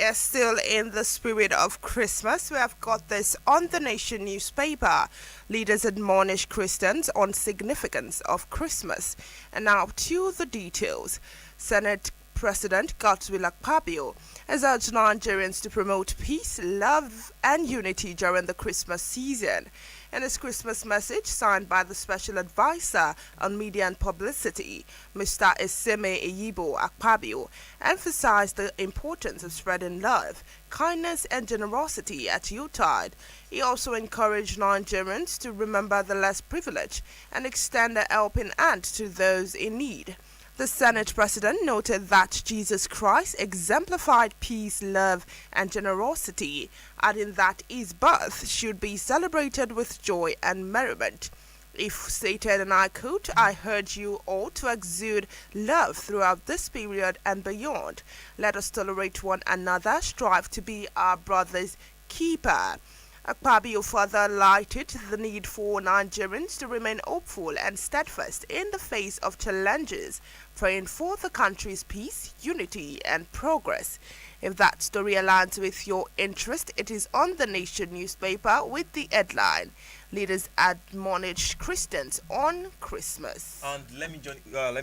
Yes, still in the spirit of Christmas, we have got this on the Nation newspaper. Leaders admonish Christians on significance of Christmas. And now to the details. Senate President Godswill Akpabio has urged Nigerians to promote peace, love, and unity during the Christmas season. In his Christmas message, signed by the Special Advisor on Media and Publicity, Mr. Eseme Eyibo Akpabio emphasized the importance of spreading love, kindness, and generosity at Yuletide. He also encouraged Nigerians to remember the less privileged and extend a helping hand to those in need. The Senate President noted that Jesus Christ exemplified peace, love, and generosity, adding that his birth should be celebrated with joy and merriment. If stated, and I quote, "I urge you all to exude love throughout this period and beyond. Let us tolerate one another, strive to be our brother's keeper." Akpabio further highlighted the need for Nigerians to remain hopeful and steadfast in the face of challenges, praying for the country's peace, unity, and progress. If that story aligns with your interest, it is on the Nation newspaper with the headline, "Leaders admonish Christians on Christmas." And let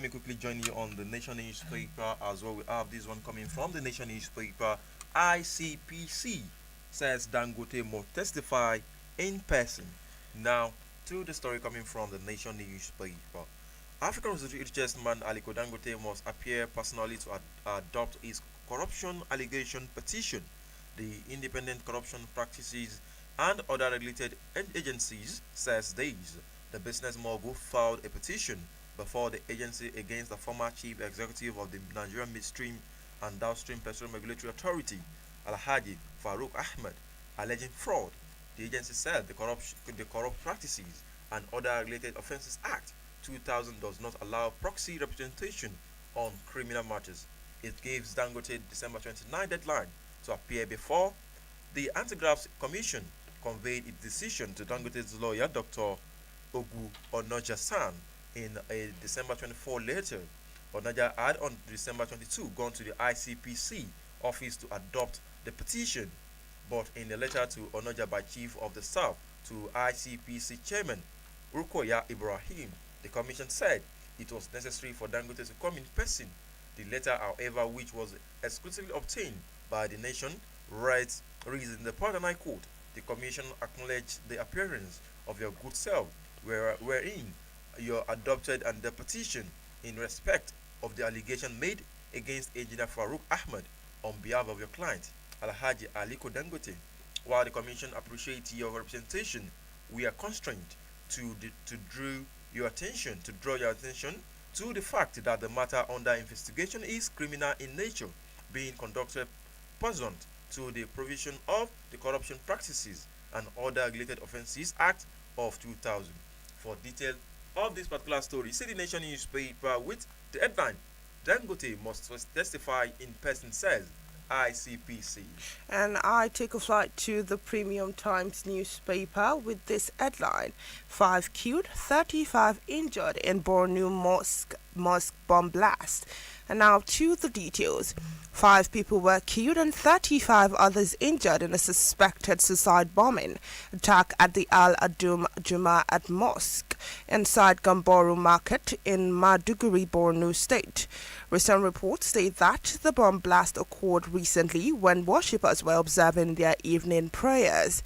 me quickly join you on the Nation newspaper as well. We have this one coming from the Nation newspaper. ICPC says Dangote must testify in person. Now, to the story coming from the Nation newspaper. African Research Chairman Aliko Dangote must appear personally to adopt his corruption allegation petition. The Independent Corruption Practices and Other Related Agencies says this. The business mogul filed a petition before the agency against the former chief executive of the Nigerian Midstream and Downstream Petroleum Regulatory Authority, Alhaji Farouk Ahmed, alleging fraud. The agency said the Corrupt Practices and Other Related Offences Act 2000 does not allow proxy representation on criminal matters. It gives Dangote December 29 deadline to appear before. The Anti-Graft Commission conveyed its decision to Dangote's lawyer, Dr. Ogu Onoja-san, in a December 24 letter. Onoja had on December 22 gone to the ICPC office to adopt the petition, but in a letter to Onoja by Chief of the Staff to ICPC Chairman Rukoya Ibrahim, the Commission said it was necessary for Dangote to come in person. The letter, however, which was exclusively obtained by the Nation, reads in the part, and I quote, "The Commission acknowledged the appearance of your good self, wherein you adopted and the petition in respect of the allegation made against Engineer Farouk Ahmed on behalf of your client, Alhaji Aliko Dangote. While the Commission appreciates your representation, we are constrained to draw your attention to the fact that the matter under investigation is criminal in nature, being conducted pursuant to the provision of the Corruption Practices and Other Related Offences Act of 2000. For detail of this particular story, see the Nation newspaper with the headline, "Dangote must testify in person," says ICPC. And I take a flight to the Premium Times newspaper with this headline, 5 killed, 35 injured in Bornu mosque bomb blast. And now to the details. 5 people were killed and 35 others injured in a suspected suicide bombing attack at the Al Adum Jumaat Mosque inside Gamboru Market in Maduguri, Borno State. Recent reports state that the bomb blast occurred recently when worshippers were observing their evening prayers.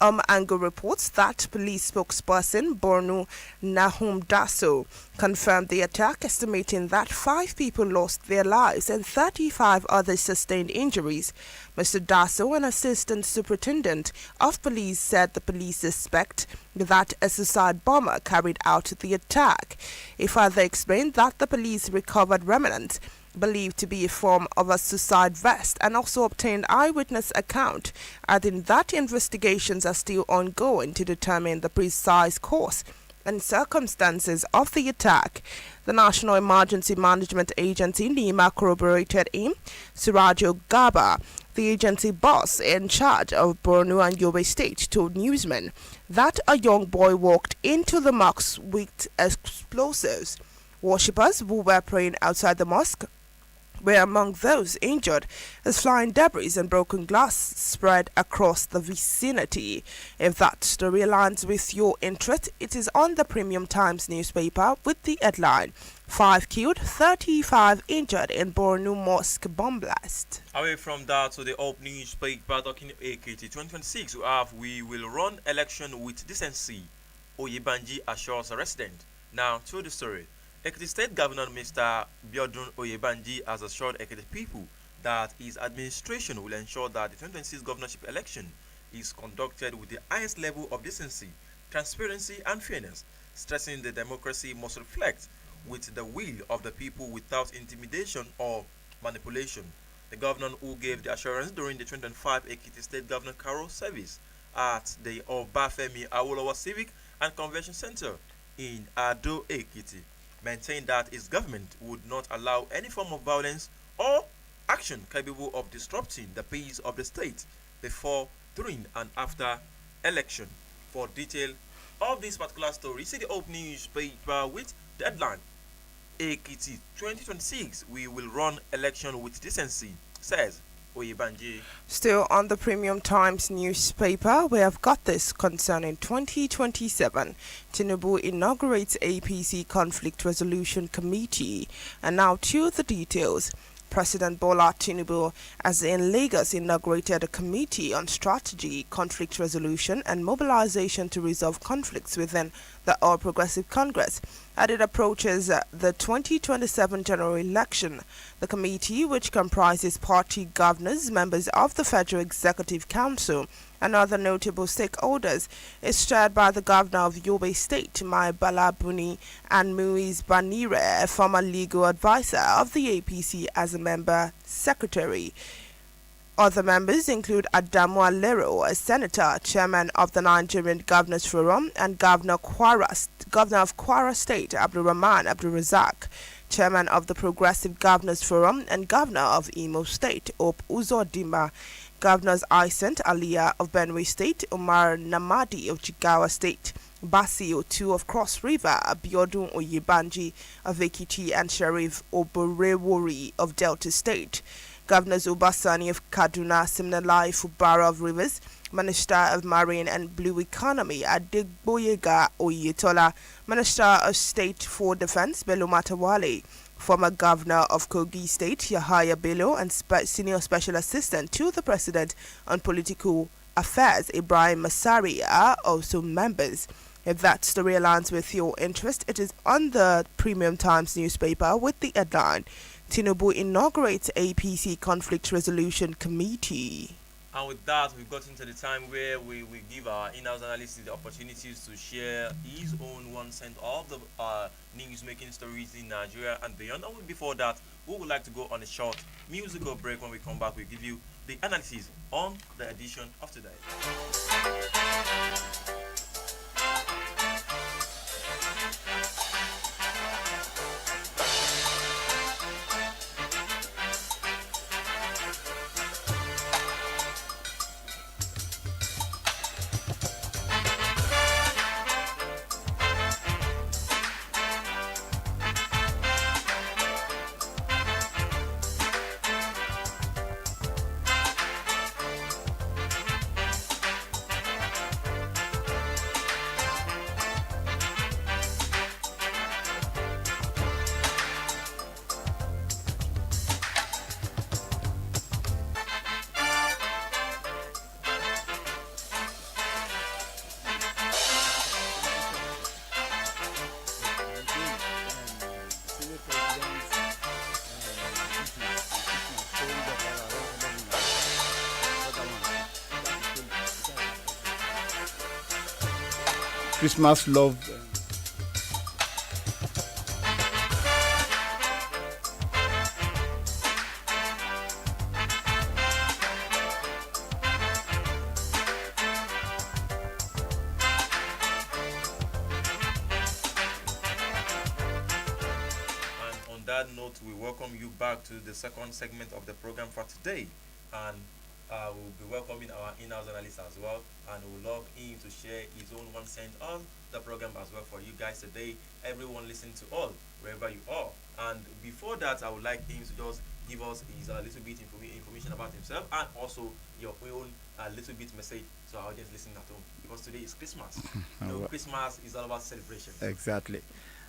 Ango reports that police spokesperson Borno Nahum Daso confirmed the attack, estimating that 5 people lost their lives and 35 others sustained injuries. Mr. Daso, an assistant superintendent of police, said the police suspect that a suicide bomber carried out the attack. He further explained that the police recovered remnants believed to be a form of a suicide vest and also obtained eyewitness account, adding that investigations are still ongoing to determine the precise cause and circumstances of the attack. The National Emergency Management Agency, NEMA, corroborated him. Surajo Gaba, the agency boss in charge of Borno and Yobe State, told newsmen that a young boy walked into the mosque with explosives. Worshippers who were praying outside the mosque were among those injured as flying debris and broken glass spread across the vicinity. If that story aligns with your interest, it is on the Premium Times newspaper with the headline 5 killed, 35 injured in Borno Mosque bomb blast. Away from that to the Up newspaper talking AKT 2026, we will run election with decency. Oyebanji assures a resident. Now to the story. Ekiti State Governor Mr. Biodun Oyebanji has assured Ekiti people that his administration will ensure that the 2026 governorship election is conducted with the highest level of decency, transparency, and fairness, stressing the democracy must reflect with the will of the people without intimidation or manipulation. The governor who gave the assurance during the 2025 Ekiti State Governor Carol service at the Obafemi Awolowo Civic and Convention Center in Ado Ekiti maintained that his government would not allow any form of violence or action capable of disrupting the peace of the state before, during, and after election. For detail of this particular story, see the opening newspaper with the headline Ekiti 2026, we will run election with decency, says Oyebanji. Still on the Premium Times newspaper, we have got this concerning 2027. Tinubu inaugurates APC Conflict Resolution Committee. And now to the details. President Bola Tinubu has in Lagos inaugurated a committee on strategy, conflict resolution and mobilization to resolve conflicts within the All Progressive Congress as it approaches the 2027 general election. The committee, which comprises party governors, members of the Federal Executive Council, and other notable stakeholders, is chaired by the governor of Yobe State, Mai Balabuni, and Muiz Banire, a former legal advisor of the APC, as a member secretary. Other members include Adamu Alero, a senator, chairman of the Nigerian Governors Forum, and Governor of Kwara State, Abdulrahman Abdulrazak, chairman of the Progressive Governors Forum, and governor of Imo State, Hope Uzodinma. Governors Aisant Aliyah of Benue State, Umar Namadi of Jigawa State, Basi Otu of Cross River, Abiodun Oyebanji of Ekiti, and Sharif Oborewori of Delta State. Governors Obasani of Kaduna, Simnalai Fubara of Rivers, Minister of Marine and Blue Economy, Adegboyega Oyetola, Minister of State for Defense, Bello Matawale, former governor of Kogi State, Yahaya Bello, and senior special assistant to the president on political affairs, Ibrahim Masari, are also members. If that story aligns with your interest, it is on the Premium Times newspaper with the headline Tinubu inaugurates APC Conflict Resolution Committee. And with that, we've got into the time where we give our in-house analysts the opportunities to share his own 1 cent of the news-making stories in Nigeria and beyond. And before that, we would like to go on a short musical break. When we come back, we'll give you the analysis on the edition of today. Christmas love. And on that note, we welcome you back to the second segment of the program for today. And we'll be welcoming our in-house analyst as well, and we'll love him to share his own 1 cent on the program as well for you guys today. Everyone listening to all, wherever you are. And before that, I would like him to just give us his little bit information about himself and also your own little bit message to our audience listening at home. Because today is Christmas. Christmas is all about celebration. Exactly.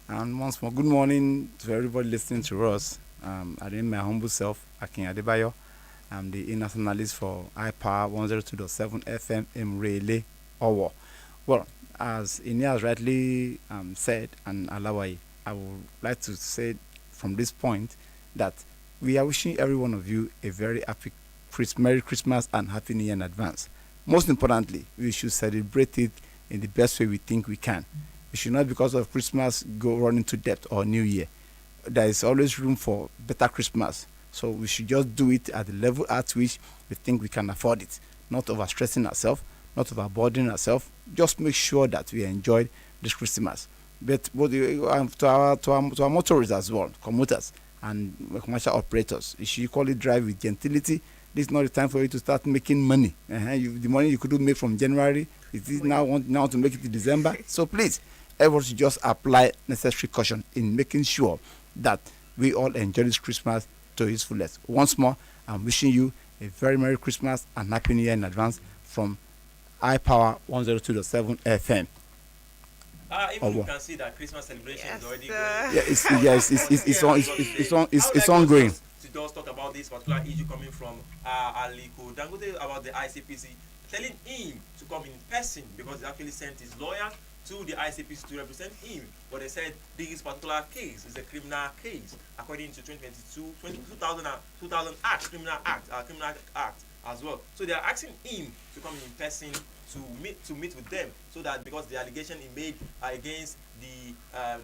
And once more, good morning to everybody listening to us. I name my humble self, Akin Adebayo. I'm the internationalist for iPower 102.7 FM Imrele Owo. Well, as Ini has rightly said, and Alawai, I would like to say from this point that we are wishing every one of you a very happy Merry Christmas and Happy New Year in advance. Most importantly, we should celebrate it in the best way we think we can. We should not, because of Christmas, go run into debt or New Year. There is always room for better Christmas. So we should just do it at the level at which we think we can afford it. Not overstressing ourselves, not overburdening ourselves. Just make sure that we enjoy this Christmas. But to our motorists as well, commuters and commercial operators, you should equally drive with gentility. This is not the time for you to start making money. The money you could make from January, it is now to make it to December. So please, everyone should just apply necessary caution in making sure that we all enjoy this Christmas to its fullest. Once more, I'm wishing you a very Merry Christmas and Happy New Year in advance from iPower 102.7 FM. Even you can see that Christmas celebration is already going. It's ongoing. To just talk about this particular issue coming from Aliko Dangote about the ICPC, telling him to come in person because he actually sent his lawyer to the ICPC to represent him. But they said this particular case is a criminal case according to 2000 Act, Criminal Act as well. So they are asking him to come in person to meet with them, so that because the allegation he made against the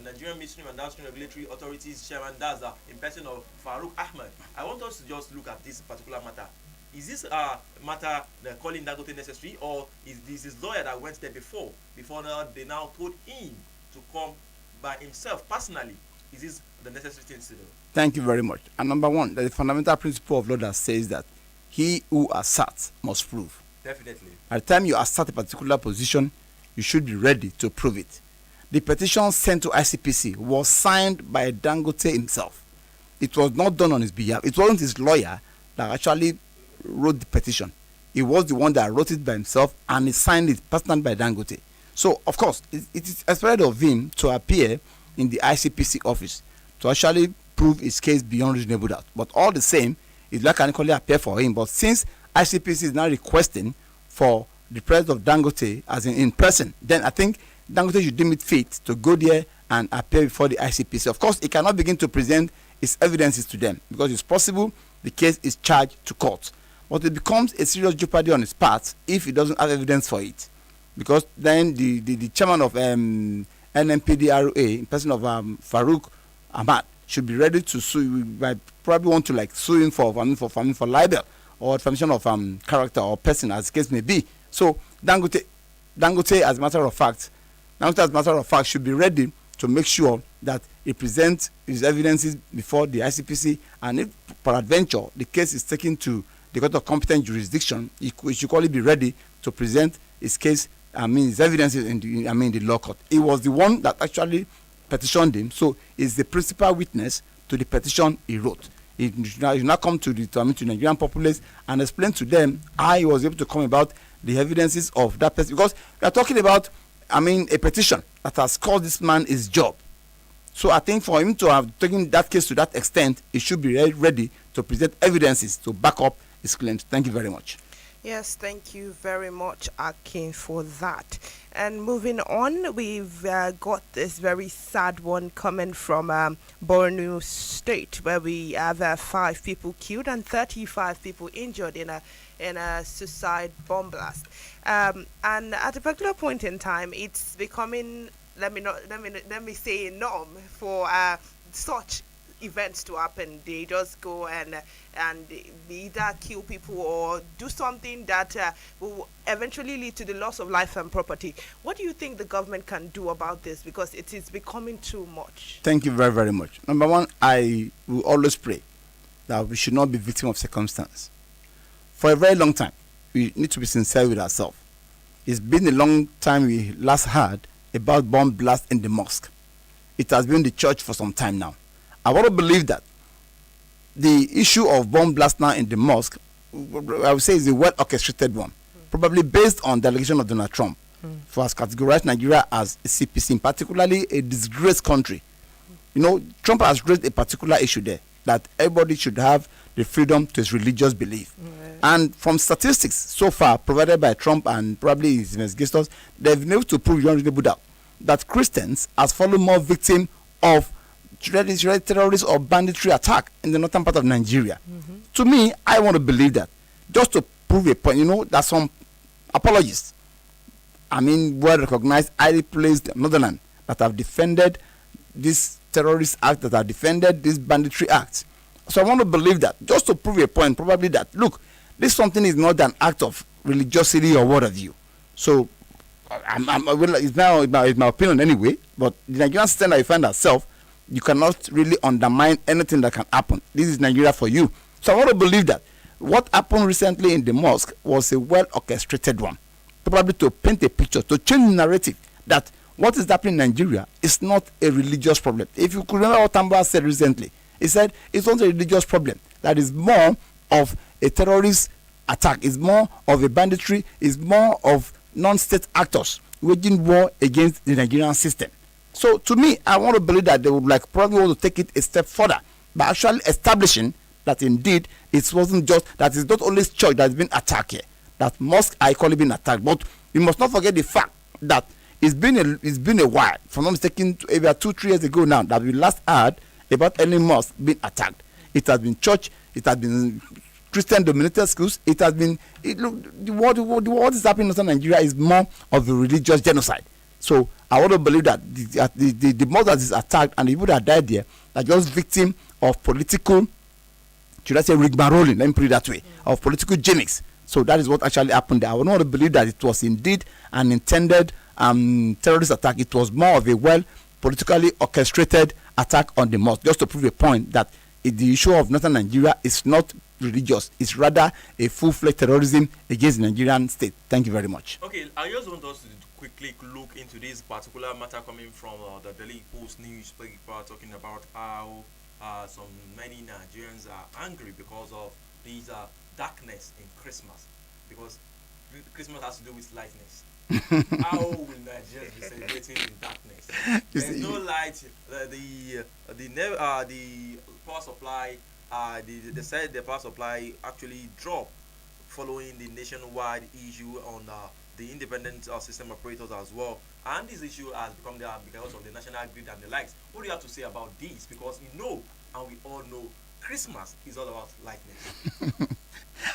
Nigerian Midstream and Downstream Regulatory Authorities chairman, that's in person of Farouk Ahmed. I want us to just look at this particular matter. Is this matter they're calling Dangote necessary, or is this his lawyer that went there before now they now told him to come by himself personally? Is this the necessary thing to do? Thank you very much. And number one, there's a fundamental principle of law that says that he who asserts must prove. Definitely. At the time you assert a particular position, you should be ready to prove it. The petition sent to ICPC was signed by Dangote himself. It was not done on his behalf. It wasn't his lawyer that actually wrote the petition. He was the one that wrote it by himself, and he signed it personally by Dangote. So, of course, it is expected of him to appear in the ICPC office to actually prove his case beyond reasonable doubt. But all the same, his lawyer can equally appear for him. But since ICPC is now requesting for the presence of Dangote as in person, then I think Dangote should deem it fit to go there and appear before the ICPC. Of course, he cannot begin to present his evidences to them because it's possible the case is charged to court. But it becomes a serious jeopardy on his part if he doesn't have evidence for it. Because then the chairman of NMPDRA, in person of Farouk Ahmad, should be ready to sue. Might probably want to sue him for libel or defamation of character or person, as the case may be. So Dangote, as a matter of fact, should be ready to make sure that he presents his evidences before the ICPC, and if peradventure the case is taken to the court of competent jurisdiction, he should probably be ready to present his case, his evidences in the law court. He was the one that actually petitioned him, so he's the principal witness to the petition he wrote. He should now come to the Nigerian populace and explain to them how he was able to come about the evidences of that person, because we are talking about a petition that has cost this man his job. So I think for him to have taken that case to that extent, he should be ready to present evidences to back up his claims. Thank you very much. Yes, thank you very much, Akin, for that. And moving on, we've got this very sad one coming from Borno State, where we have 5 people killed and 35 people injured in a suicide bomb blast. And at a particular point in time, it's becoming, let me say, a norm for such events to happen. They just go and either kill people or do something that will eventually lead to the loss of life and property. What do you think the government can do about this? Because it is becoming too much. Thank you very, very much. Number one, I will always pray that we should not be victim of circumstance. For a very long time, we need to be sincere with ourselves. It's been a long time we last had about bomb blast in the mosque. It has been the church for some time now. I want to believe that the issue of bomb blast now in the mosque, I would say, is a well orchestrated one, probably based on the allegation of Donald Trump, for has categorized Nigeria as a CPC, particularly a disgraced country. You know, Trump has raised a particular issue there, that everybody should have the freedom to his religious belief. And from statistics so far provided by Trump and probably his investigators, they've been able to prove beyond reasonable doubt that Christians has fallen more victim of terrorist or banditry attack in the northern part of Nigeria. To me, I want to believe that. Just to prove a point, you know, that some apologists, I mean, well recognized, highly placed northerners that have defended this terrorist act, that have defended this banditry act. So I want to believe that, just to prove a point, probably that, look, this something is not an act of religiosity or what have you. So it's my opinion anyway, but the Nigerian system that you find ourselves, you cannot really undermine anything that can happen. This is Nigeria for you. So I want to believe that what happened recently in the mosque was a well orchestrated one, probably to paint a picture, to change the narrative that what is happening in Nigeria is not a religious problem. If you could remember what Tambra said recently, he said it's not a religious problem. That is more of a terrorist attack, it's more of a banditry, it's more of non-state actors waging war against the Nigerian system. So to me, I want to believe that they would probably want to take it a step further by actually establishing that indeed it wasn't just that it's not only church that has been attacked here, that mosque are equally been attacked. But we must not forget the fact that it's been a while, if I'm not mistaken, about 2-3 years ago now, that we last heard about any mosque being attacked. It has been church, it has been Christian dominated schools, it has been what is happening in Northern Nigeria is more of a religious genocide. So I want to believe that the mosque that is attacked and the people that died there are just victims of political, should I say, rigmaroling, let me put it that way, of political gimmicks. So that is what actually happened there. I want to believe that it was indeed an intended terrorist attack. It was more of a well politically orchestrated attack on the mosque, just to prove a point that the issue of Northern Nigeria is not religious. It's rather a full-fledged terrorism against the Nigerian state. Thank you very much. Okay, I just want us to quickly look into this particular matter coming from the Daily Post newspaper, talking about how many Nigerians are angry because of these darkness in Christmas, because Christmas has to do with lightness. How will Nigerians be celebrating in darkness? There's no light. The power supply, they said the power supply actually dropped following the nationwide issue on the independent system operators as well. And this issue has become there because of the national grid and the likes. What do you have to say about this? Because you know, and we all know, Christmas is all about lightness.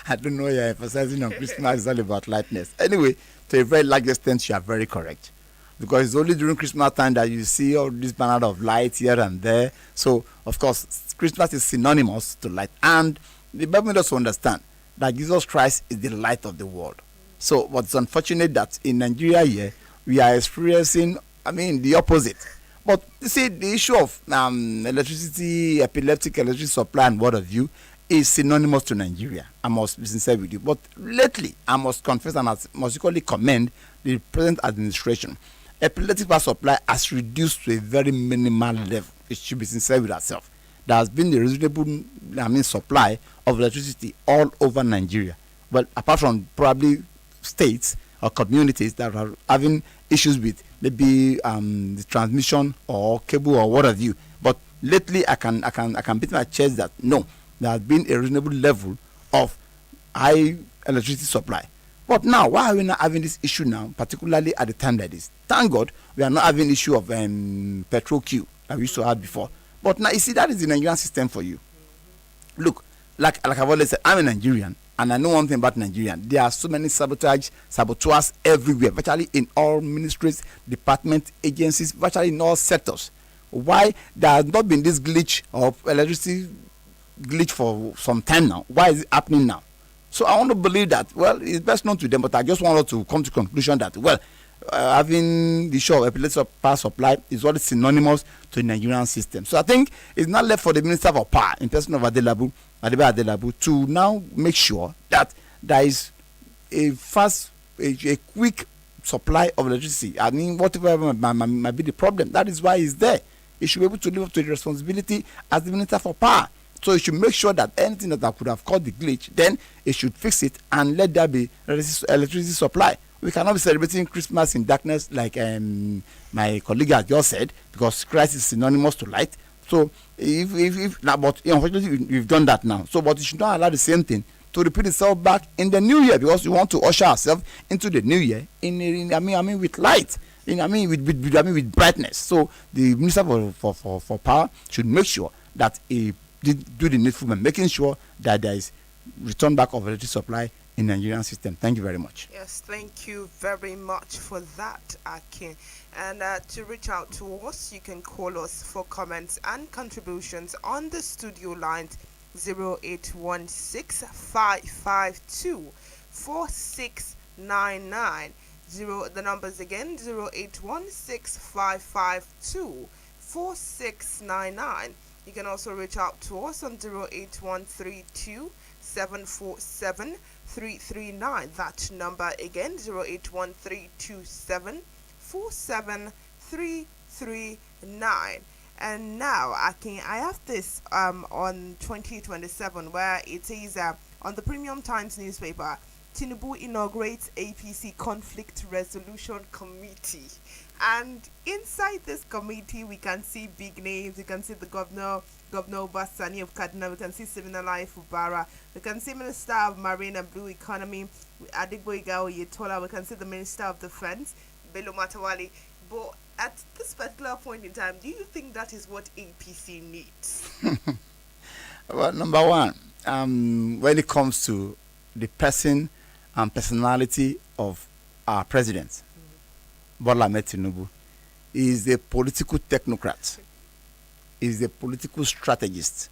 I don't know, you're emphasizing on Christmas is all about lightness. Anyway, to a very large extent, you are very correct. Because it's only during Christmas time that you see all this banner of lights here and there. So, of course, Christmas is synonymous to light. And the Bible made us understand that Jesus Christ is the light of the world. So, what's unfortunate that in Nigeria here, we are experiencing, the opposite. But you see, the issue of electricity, epileptic electricity supply and what have you, is synonymous to Nigeria. I must be sincere with you. But lately, I must confess and I must equally commend the present administration. Epileptic power supply has reduced to a very minimal level. It should be sincere with ourselves. There has been a reasonable supply of electricity all over Nigeria. Well, apart from probably states or communities that are having issues with maybe the transmission or cable or what have you. But lately, I can beat my chest that no, there has been a reasonable level of high electricity supply. But now, why are we not having this issue now, particularly at the time like this? Thank God we are not having issue of petrol queue that we used to have before. But now, you see, that is the Nigerian system for you. Look, like I've always said, I'm a Nigerian, and I know one thing about Nigerian. There are so many saboteurs everywhere, virtually in all ministries, departments, agencies, virtually in all sectors. Why there has not been this glitch of electricity glitch for some time now? Why is it happening now? So I want to believe that, well, it's best known to them, but I just want to come to conclusion that, well, having the issue of epileptic power supply is always synonymous to the Nigerian system. So I think it's not left for the Minister of Power, in person of Adelabu, to now make sure that there is a quick supply of electricity. I mean, whatever might be the problem, that is why it's there. It should be able to live up to the responsibility as the Minister for Power. So it should make sure that anything that could have caused the glitch, then it should fix it and let there be electricity supply. We cannot be celebrating Christmas in darkness like my colleague has just said, because Christ is synonymous to light. So if now, but unfortunately we've done that now. So, but you should not allow the same thing to repeat itself back in the new year, because we want to usher ourselves into the new year in with light. With brightness. So the Minister for Power should make sure that he do the needful by making sure that there is return back of electricity supply in the Nigerian system. Thank you very much. Yes, thank you very much for that, Akin. And to reach out to us, you can call us for comments and contributions on the studio lines 0816 552 4699. The numbers again 0816 552 4699. You can also reach out to us on 08132 747 339. That number again 08132 747 339. And now I have this on 2027 where it is on the Premium Times newspaper. Tinubu inaugurates APC Conflict Resolution Committee. And inside this committee, we can see big names. We can see the Governor Basani of Kaduna. We can see Siminalayi Fubara. We can see Minister of Marine and Blue Economy, Adigboyega Oyetola. We can see the Minister of Defense, Bello Matawali. But at this particular point in time, do you think that is what APC needs? Well, number one, when it comes to the person and personality of our president, Bola Ahmed Tinubu, is a political technocrat, is a political strategist.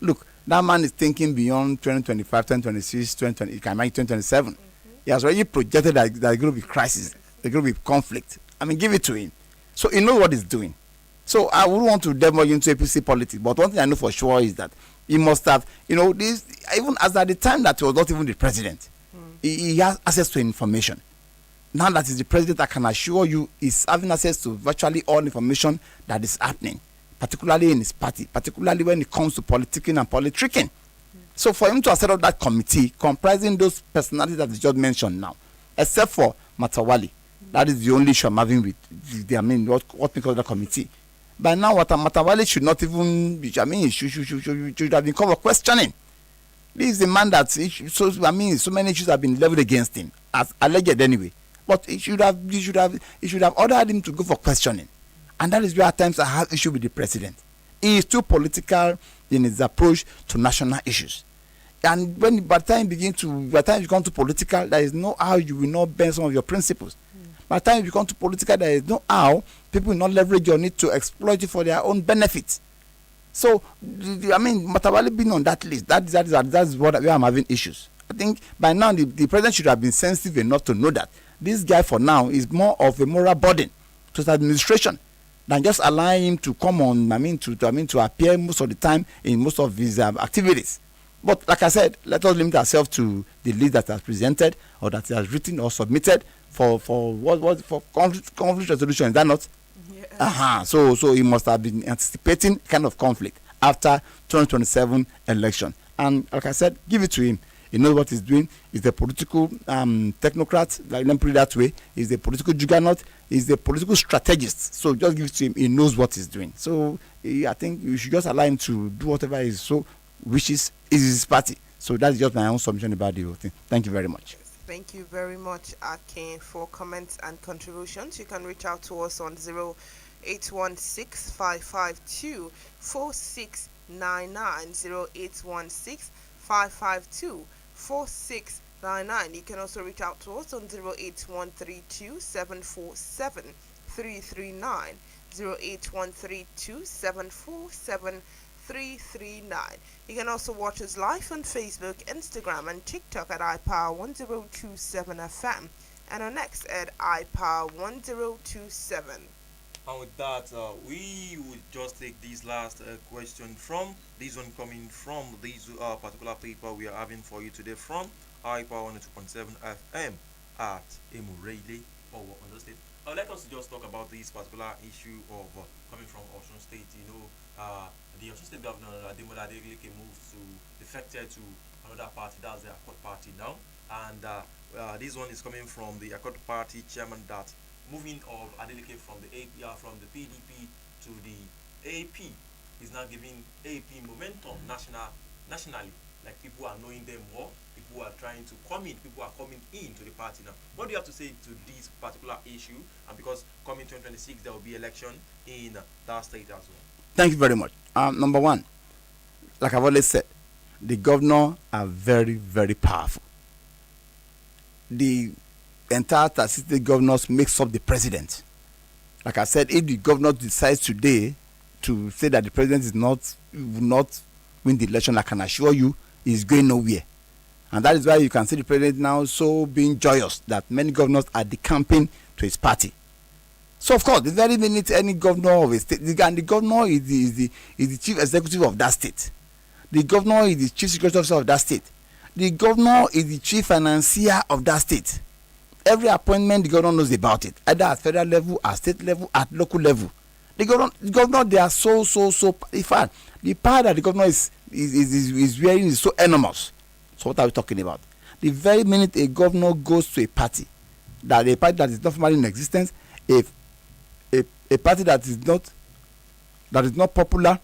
Look, that man is thinking beyond 2025, 2026, 2027. He has already projected that there's going to be crisis, there's going to be conflict. I mean, give it to him. So he knows what he's doing. So I wouldn't want to delve more into APC politics, but one thing I know for sure is that he must have, this, even as at the time that he was not even the president, he has access to information. Now that he's the president, I can assure you he's having access to virtually all information that is happening, particularly in his party, particularly when it comes to politicking and politricking. So for him to have set up that committee comprising those personalities that he just mentioned now, except for Matawali, that is the only issue I'm having with what we call the committee. By now, Matawali should not even be, should have been covered questioning. This is the man that, so many issues have been leveled against him, as alleged anyway. But he should have ordered him to go for questioning. And that is where at times I have issue with the president. He is too political in his approach to national issues. And by the time you come to political, there is no how you will not bend some of your principles. By the time you come to political, there is no how people will not leverage your need to exploit it for their own benefits. So, Matawali being on that list, that's where I'm having issues. I think by now the president should have been sensitive enough to know that this guy for now is more of a moral burden to the administration than just allowing him to come on, to appear most of the time in most of his activities. But like I said, let us limit ourselves to the list that has presented or that he has written or submitted for conflict resolution. Is that not? Yeah. So he must have been anticipating kind of conflict after 2027 election. And like I said, give it to him. He knows what he's doing. He's a political technocrat, let me put it that way. He's a political juggernaut. He's a political strategist. So just give it to him. He knows what he's doing. So I think you should just allow him to do whatever he wishes is his party. So that's just my own submission about the whole thing. Thank you very much. Thank you very much, Akin, for comments and contributions. You can reach out to us on 0816 552 4699 0816 552 4699. You can also reach out to us on 08132 747 339 08132 747 339. You can also watch us live on Facebook, Instagram, and TikTok at iPower1027 FM and on X at iPower1027. And with that, we would just take this last question from this one coming from this particular paper we are having for you today from iPower 102.7 FM at Emurele for Ondo State. Let us just talk about this particular issue of coming from Osun State. The Osun State Governor Ademola Adeleke moved to defected to another party. That's the Accord Party now, and this one is coming from the Accord Party chairman that moving of Adeleke from the from the PDP to the AP is now giving AP momentum nationally. Like people are knowing them more, people are trying to come in, people are coming into the party now. What do you have to say to this particular issue? And because coming 2026 there will be election in that state as well. Thank you very much. Number one, like I've always said, the governor are very, very powerful. The entire state governors makes up the president. Like I said, if the governor decides today to say that the president will not win the election, I can assure you is going nowhere. And that is why you can see the president now so being joyous that many governors are decamping to his party. So of course, the very minute any governor of a state, and the governor is the chief executive of that state. The governor is the chief security officer of that state. The governor is the chief financier of that state. Every appointment the governor knows about it, either at federal level, at state level, at local level. The governor, they are so. In fact, the power that the governor is wearing is so enormous. So what are we talking about? The very minute a governor goes to a party that is not formally in existence, if a party that is not popular,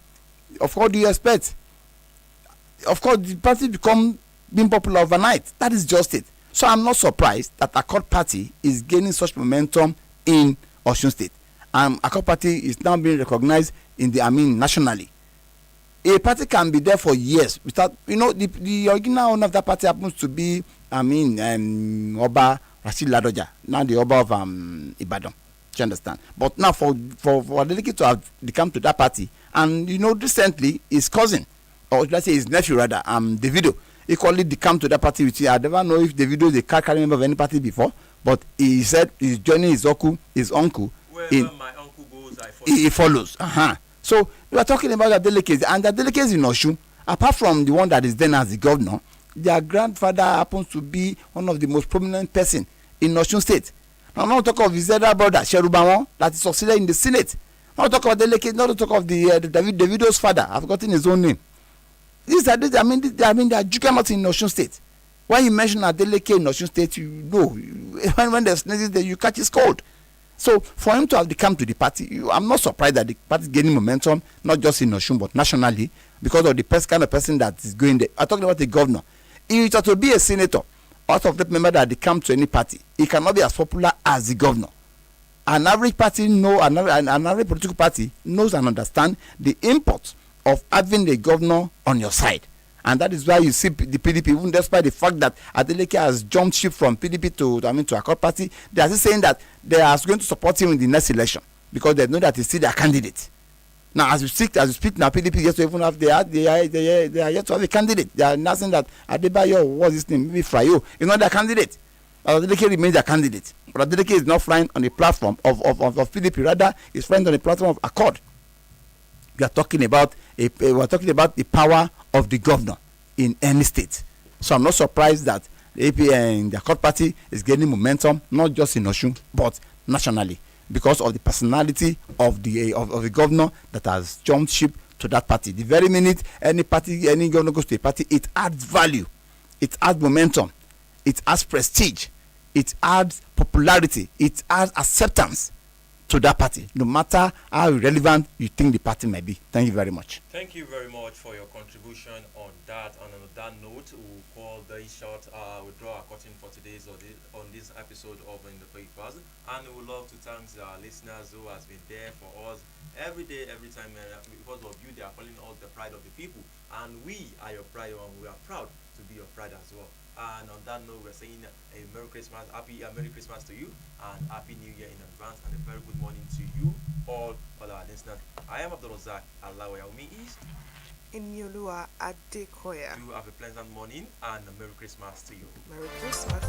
of course, do you expect? Of course, the party become being popular overnight. That is just it. So I'm not surprised that Accord Party is gaining such momentum in Osun State. Accord Party is now being recognized nationally. A party can be there for years without, the original owner of that party happens to be, Oba Rashid Ladoja, now the Oba of Ibadan. Do you understand? But now for Adeleke to have come to that party, and recently his cousin, or let's say his nephew rather, Davido, equally come to that party with you. I never know if Davido is a carry member of any party before, but he said he's joining his uncle. Wherever my uncle goes, I follow. He follows. So we are talking about Adeleke, and Adeleke is in Osun. Apart from the one that is then as the governor, their grandfather happens to be one of the most prominent person in Osun State. Now, not talk of his elder brother Sherubawan that is succeeded in the Senate. Not talk of Adeleke. Not talk of the Davido's father. I've forgotten his own name. They are juggernauts in Osun State. When you mention Adeleke in Osun State, when there's sneezes there, you catch his cold. So for him to have come to the party, I'm not surprised that the party is gaining momentum, not just in Osun but nationally, because of the kind of person that is going there. I'm talking about the governor. If it were to be a senator, out of the member that they come to any party, he cannot be as popular as the governor. An average party an average political party knows and understands the import of having the governor on your side. And that is why you see the PDP, even despite the fact that Adeleke has jumped ship from PDP to Accord Party, they are still saying that they are going to support him in the next election because they know that he's still their candidate. Now, as we speak now, PDP yet to even have they are yet to have a candidate. They are not saying that Adebayo, what's his name, maybe Frayo, is not their candidate. Adeleke remains their candidate. But Adeleke is not flying on the platform of PDP, rather, he's flying on the platform of Accord. We are talking about the power of the governor in any state. So I'm not surprised that the AP and the Accord Party is gaining momentum, not just in Osun but nationally, because of the personality of the governor that has jumped ship to that party. The very minute any governor goes to a party, it adds value, it adds momentum, it adds prestige, it adds popularity, it adds acceptance to that party, no matter how irrelevant you think the party may be. Thank you very much. Thank you very much for your contribution on that. And on that note, we'll call the short, we'll draw a curtain for today's on this episode of In the Papers. And we would love to thank our listeners who has been there for us every day, every time. Because of you, they are calling us the pride of the people. And we are your pride, and we are proud to be your pride as well. And on that note, we're saying a Merry Christmas, Merry Christmas to you, and Happy New Year in advance, and a very good morning to you all our listeners. I am Abdul Razak Alawaya Umi East. Inyolua Adekoya. You have a pleasant morning and a Merry Christmas to you. Merry Christmas.